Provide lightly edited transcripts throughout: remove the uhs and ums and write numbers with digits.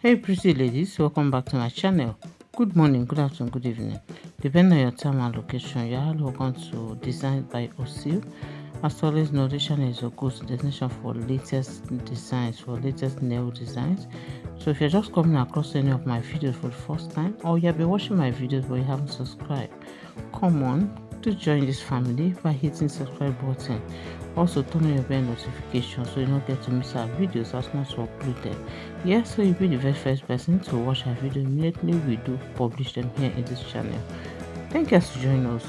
Hey pretty ladies, welcome back to my channel. Good morning, good afternoon, good evening. Depending on your time and location, you're all welcome to Design by Osil. As always, know this channel is your go-to destination for latest designs, for latest nail designs. So if you're just coming across any of my videos for the first time, or you've been watching my videos but you haven't subscribed, come on to join this family by hitting subscribe button. Also turn on your bell notification so you don't get to miss our videos as soon as we upload them. Yes, so you'll be the very first person to watch our video immediately we do publish them here in this channel. Thank you for joining us.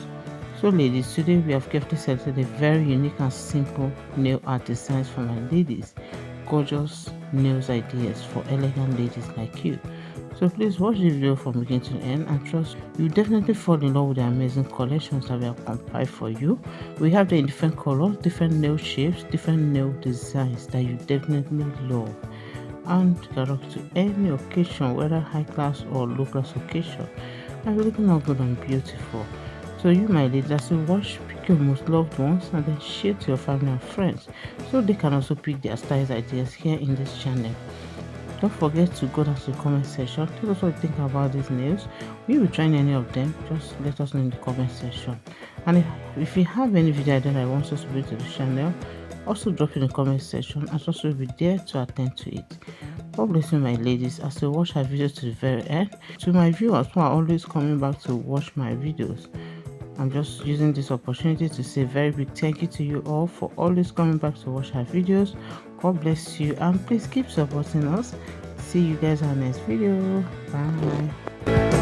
So ladies, today we have carefully selected a very unique and simple nail art designs for my ladies. Gorgeous nails ideas for elegant ladies like you. So please watch the video from beginning to end and trust you definitely fall in love with the amazing collections that we have compiled for you. We have them in different colors, different nail shapes, different nail designs that you definitely love and can rock to any occasion, whether high class or low class occasion. And you're looking all good and beautiful. So you my ladies, as you watch, pick your most loved ones and then share to your family and friends so they can also pick their styles ideas here in this channel. Don't forget to go down to the comment section. Tell us what you think about these nails. Will you be trying any of them? Just let us know in the comment section. And if you have any video idea that I want us to bring to the channel, also drop in the comment section and also be there to attend to it. God bless you my ladies as you watch our videos to the very end. To my viewers who are always coming back to watch my videos, I'm just using this opportunity to say a very big thank you to you all for always coming back to watch our videos. God bless you and please keep supporting us. See you guys on our next video. Bye.